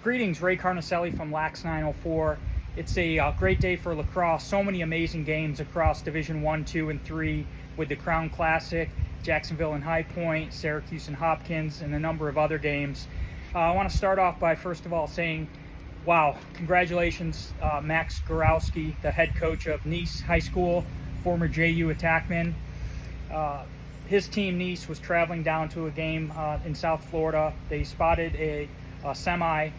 Greetings, Ray Carnicelli from Lax 904. It's a great day for lacrosse. So many amazing games across Division 1, 2, and 3 with the Crown Classic, Jacksonville and High Point, Syracuse and Hopkins, and a number of other games. I want to start off by first of all saying, wow, congratulations, Max Gorowski, the head coach of Nice High School, former JU attackman. His team, Nice, was traveling down to a game in South Florida. They spotted a semi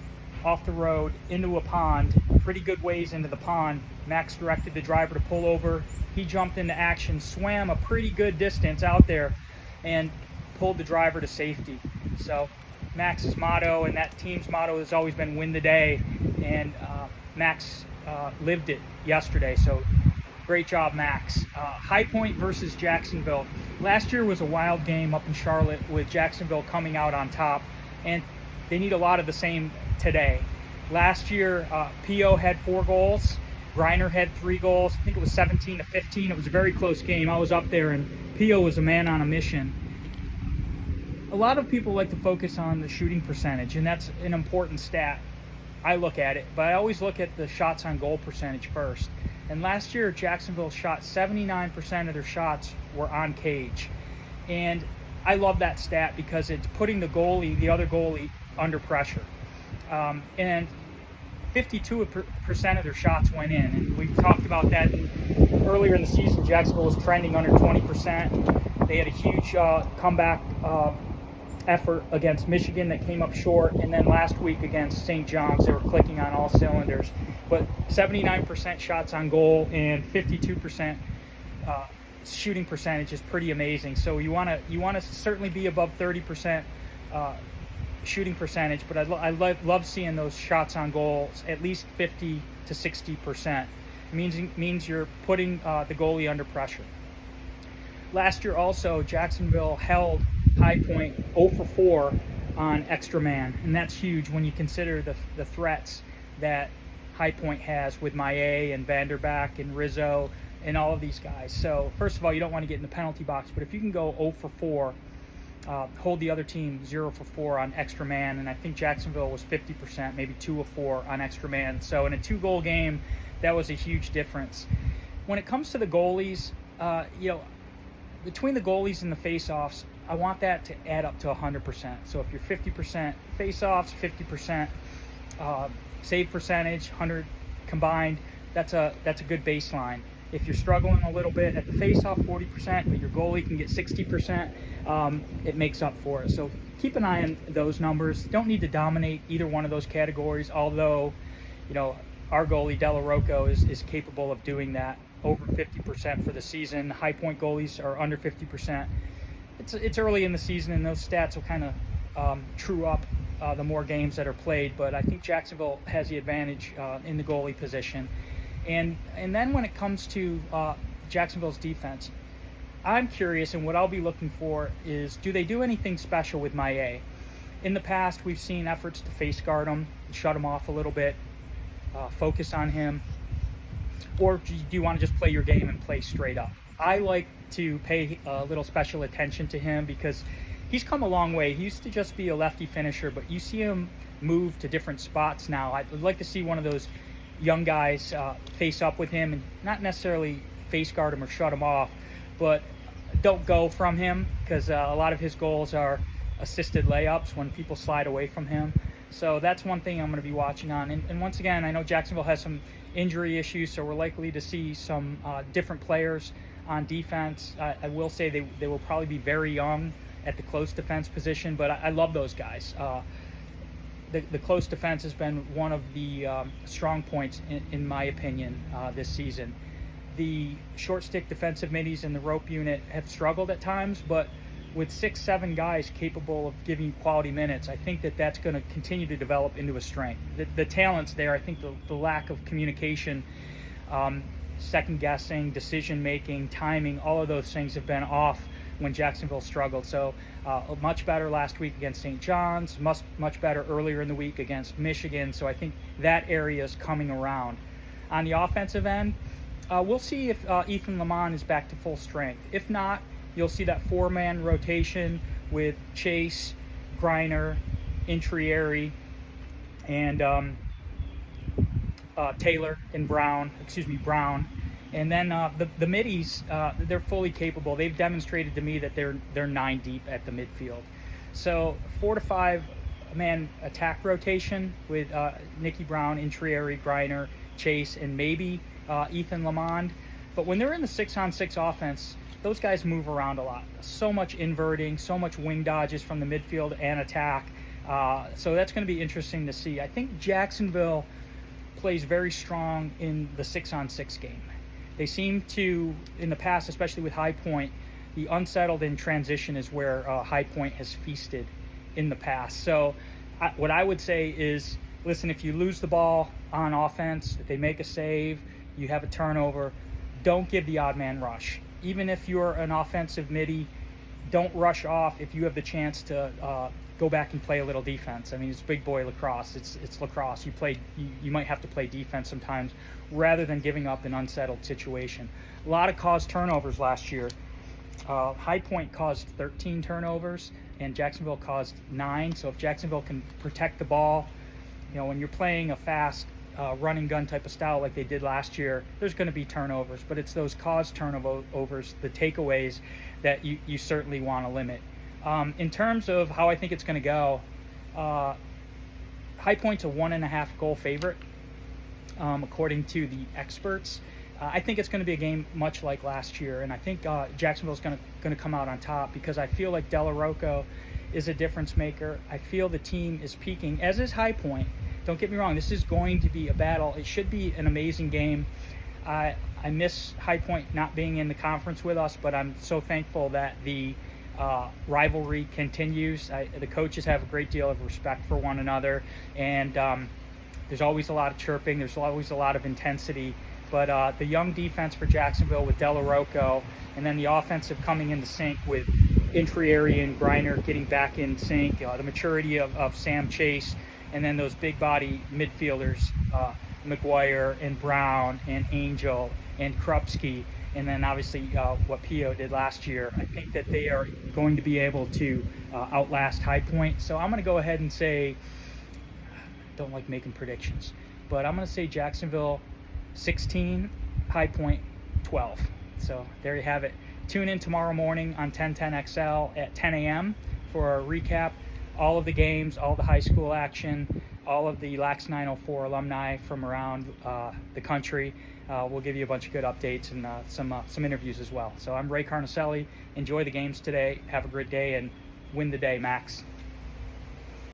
off the road into a pond, pretty good ways into the pond. Max directed the driver to pull over. He jumped into action, swam a pretty good distance out there, and pulled the driver to safety. So Max's motto and that team's motto has always been win the day, and Max lived it yesterday. So great job, Max. High Point versus Jacksonville. Last year was a wild game up in Charlotte with Jacksonville coming out on top, and they need a lot of the same today. Last year, P.O. had 4 goals. Griner had 3 goals. I think it was 17-15. It was a very close game. I was up there, and P.O. was a man on a mission. A lot of people like to focus on the shooting percentage, and that's an important stat. I look at it, but I always look at the shots on goal percentage first. And last year, Jacksonville shot 79% of their shots were on cage. And I love that stat because it's putting the other goalie, under pressure. And 52% of their shots went in. And we've talked about that earlier in the season. Jacksonville was trending under 20%. They had a huge comeback effort against Michigan that came up short. And then last week against St. John's, they were clicking on all cylinders. But 79% shots on goal and 52% shooting percentage is pretty amazing. So you want to certainly be above 30% shooting percentage, but I love seeing those shots on goals at least 50 to 60%. It means you're putting the goalie under pressure. Last year also, Jacksonville held High Point 0 for 4 on extra man, and that's huge when you consider the threats that High Point has with Maillet and Vanderback and Rizzo and all of these guys. So first of all, you don't want to get in the penalty box, but if you can go 0 for 4, hold the other team 0 for 4 on extra man, and I think Jacksonville was 50%, maybe 2 of 4 on extra man. So in a 2-goal game, that was a huge difference. When it comes to the goalies, between the goalies and the face-offs, I want that to add up to 100%. So if you're 50% face-offs, 50% save percentage, 100 combined, that's a good baseline. If you're struggling a little bit at the face-off, 40%, but your goalie can get 60%, it makes up for it. So keep an eye on those numbers. Don't need to dominate either one of those categories, although, our goalie, Della Rocco, is capable of doing that, over 50% for the season. High Point goalies are under 50%. It's early in the season, and those stats will kind of true up the more games that are played, but I think Jacksonville has the advantage in the goalie position. And then when it comes to Jacksonville's defense, I'm curious, and what I'll be looking for is, do they do anything special with Maillet? In the past, we've seen efforts to face guard him, shut him off a little bit, focus on him, or do you want to just play your game and play straight up? I like to pay a little special attention to him because he's come a long way. He used to just be a lefty finisher, but you see him move to different spots now. I'd like to see one of those young guys face up with him and not necessarily face guard him or shut him off, but don't go from him, because a lot of his goals are assisted layups when people slide away from him. So that's one thing I'm going to be watching on. And once again, I know Jacksonville has some injury issues, so we're likely to see some different players on defense. I will say they will probably be very young at the close defense position, but I love those guys. The close defense has been one of the strong points, in my opinion, this season. The short stick defensive middies and the rope unit have struggled at times, but with 6-7 guys capable of giving quality minutes, I think that's going to continue to develop into a strength. The talent's there. I think the lack of communication, second guessing, decision making, timing, all of those things have been off when Jacksonville struggled. So much better last week against St. John's, much better earlier in the week against Michigan. So I think that area is coming around. On the offensive end, we'll see if Ethan Lamont is back to full strength. If not, you'll see that 4-man rotation with Chase, Griner, Intrieri, and Taylor and Brown. And then the middies, they're fully capable. They've demonstrated to me that they're 9 deep at the midfield. So 4 to 5 man attack rotation with Nicky Brown, Intrieri, Griner, Chase, and maybe Ethan Lamond. But when they're in the 6-on-6 offense, those guys move around a lot. So much inverting, so much wing dodges from the midfield and attack. So that's going to be interesting to see. I think Jacksonville plays very strong in the 6-on-6 game. They seem to, in the past, especially with High Point, the unsettled in transition is where High Point has feasted in the past. So what I would say is, listen, if you lose the ball on offense, if they make a save, you have a turnover, don't give the odd man rush. Even if you're an offensive midi, don't rush off if you have the chance to go back and play a little defense. I mean, it's big boy lacrosse. It's lacrosse. You might have to play defense sometimes rather than giving up an unsettled situation. A lot of caused turnovers last year. High Point caused 13 turnovers and Jacksonville caused 9. So if Jacksonville can protect the ball, when you're playing a fast run and gun type of style like they did last year, there's going to be turnovers, but it's those caused turnovers, the takeaways, that you certainly want to limit. In terms of how I think it's going to go, High Point's a 1.5 goal favorite, according to the experts. I think it's going to be a game much like last year, and I think Jacksonville's going to come out on top because I feel like Della Rocco is a difference maker. I feel the team is peaking, as is High Point. Don't get me wrong, this is going to be a battle. It should be an amazing game. I miss High Point not being in the conference with us, but I'm so thankful that the rivalry continues. The coaches have a great deal of respect for one another, and there's always a lot of chirping. There's always a lot of intensity. But the young defense for Jacksonville with Della Rocco, and then the offensive coming into sync with Intrieri and Griner getting back in sync, the maturity of Sam Chase, and then those big body midfielders, McGuire and Brown and Angel and Krupski, and then obviously what Pio did last year. I think that they are going to be able to outlast High Point. So I'm going to go ahead and say, don't like making predictions, but I'm going to say Jacksonville 16, High Point 12. So there you have it. Tune in tomorrow morning on 1010XL at 10 a.m. for a recap. All of the games, all the high school action, all of the LAX 904 alumni from around the country. We'll give you a bunch of good updates and some interviews as well. So I'm Ray Carnicelli. Enjoy the games today. Have a great day and win the day, Max.